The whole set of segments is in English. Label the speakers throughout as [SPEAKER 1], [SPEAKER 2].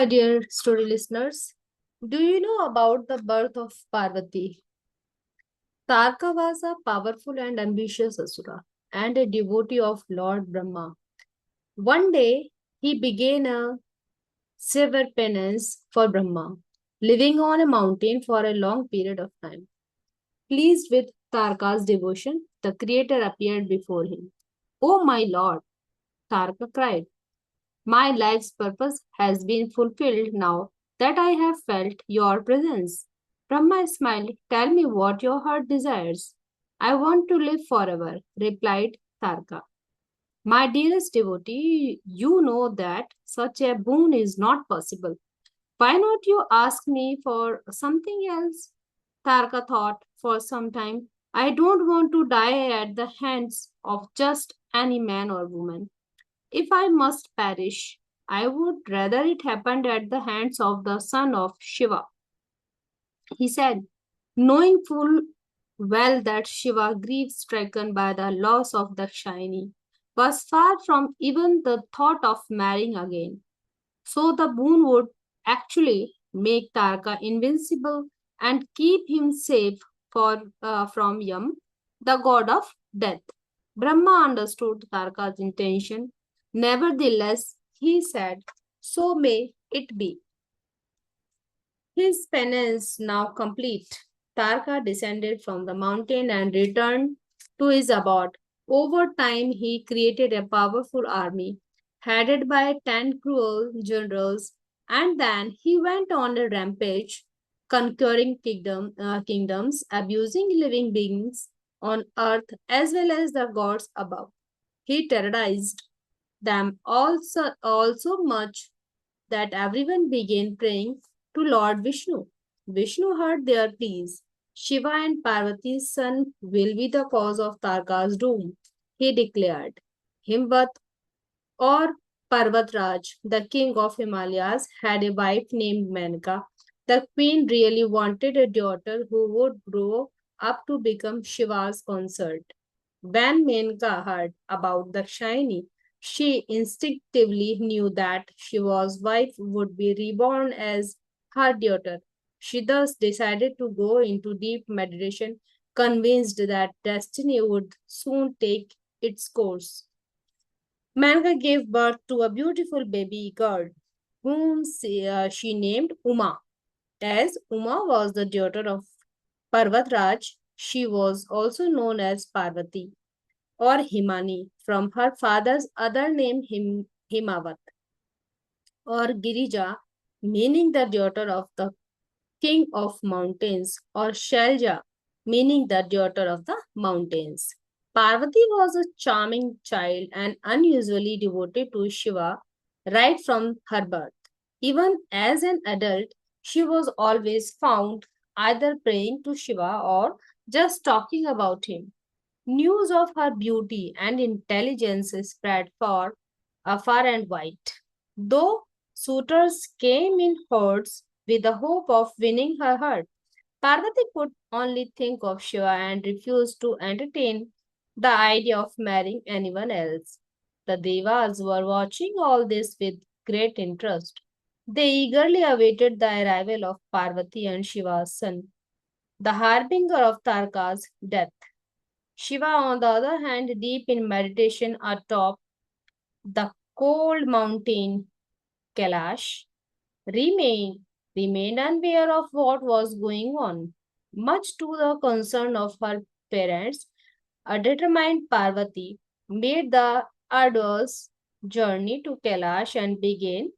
[SPEAKER 1] My dear story listeners, do you know about the birth of Parvati? Tarka was a powerful and ambitious asura and a devotee of Lord Brahma. One day, he began a severe penance for Brahma, living on a mountain for a long period of time. Pleased with Tarka's devotion, the creator appeared before him. Oh, my lord, Tarka cried. My life's purpose has been fulfilled now that I have felt your presence. Brahma smiled. Tell me what your heart desires. I want to live forever, replied Tarka. My dearest devotee, you know that such a boon is not possible. Why not you ask me for something else? Tarka thought for some time. I don't want to die at the hands of just any man or woman. If I must perish, I would rather it happened at the hands of the son of Shiva. He said, knowing full well that Shiva, grief stricken by the loss of Dakshayani, was far from even the thought of marrying again. So the boon would actually make Tarka invincible and keep him safe from Yam, the god of death. Brahma understood Tarka's intention. Nevertheless, he said, so may it be. His penance now complete, Tarka descended from the mountain and returned to his abode. Over time, he created a powerful army, headed by 10 cruel generals, and then he went on a rampage, conquering kingdoms, abusing living beings on earth as well as the gods above. He terrorized them also much that everyone began praying to Lord Vishnu. Vishnu heard their pleas. Shiva and Parvati's son will be the cause of Tarka's doom, he declared. Himbat or Parvatraj, the king of Himalayas, had a wife named Menka. The queen really wanted a daughter who would grow up to become Shiva's consort. When Menka heard about Dakshayani, she instinctively knew that Shiva's wife would be reborn as her daughter. She thus decided to go into deep meditation, convinced that destiny would soon take its course. Manka gave birth to a beautiful baby girl, whom she named Uma. As Uma was the daughter of Parvatraj, she was also known as Parvati or Himani from her father's other name Himavat or Girija, meaning the daughter of the king of mountains, or Shalja, meaning the daughter of the mountains. Parvati was a charming child and unusually devoted to Shiva right from her birth. Even as an adult, she was always found either praying to Shiva or just talking about him. News of her beauty and intelligence spread far and wide. Though suitors came in hordes with the hope of winning her heart, Parvati could only think of Shiva and refused to entertain the idea of marrying anyone else. The Devas were watching all this with great interest. They eagerly awaited the arrival of Parvati and Shiva's son, the harbinger of Tarka's death. Shiva, on the other hand, deep in meditation atop the cold mountain Kailash, remained, remained unaware of what was going on. Much to the concern of her parents, a determined Parvati made the arduous journey to Kailash and began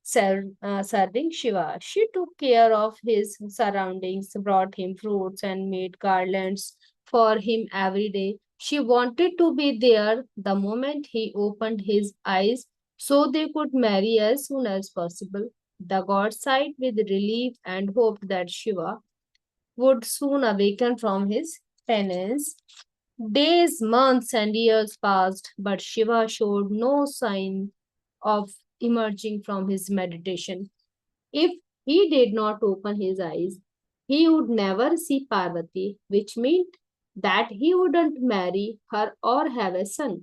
[SPEAKER 1] serving Shiva. She took care of his surroundings, brought him fruits, and made garlands for him every day. She wanted to be there the moment he opened his eyes so they could marry as soon as possible. The god sighed with relief and hoped that Shiva would soon awaken from his penance. Days, months, and years passed, but Shiva showed no sign of emerging from his meditation. If he did not open his eyes, he would never see Parvati, which meant that he wouldn't marry her or have a son.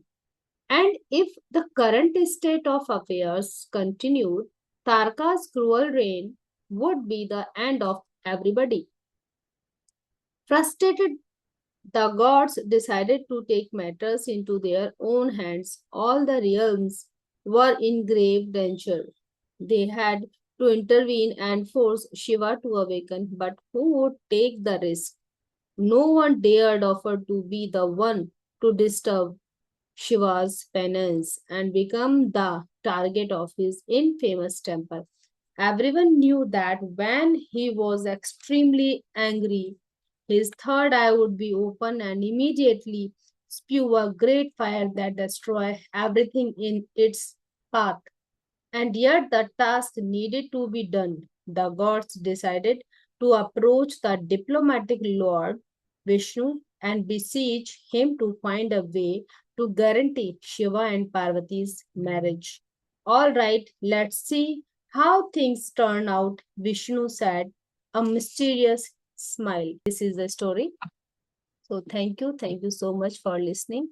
[SPEAKER 1] And if the current state of affairs continued, Tarka's cruel reign would be the end of everybody. Frustrated, the gods decided to take matters into their own hands. All the realms were in grave danger. They had to intervene and force Shiva to awaken, but who would take the risk? No one dared offer to be the one to disturb Shiva's penance and become the target of his infamous temple. Everyone knew that when he was extremely angry, his third eye would be open and immediately spew a great fire that destroy everything in its path. And yet the task needed to be done. The gods decided to approach the diplomatic Lord Vishnu and beseech him to find a way to guarantee Shiva and Parvati's marriage. All right, let's see how things turn out, Vishnu said, a mysterious smile. This is the story. So thank you. Thank you so much for listening.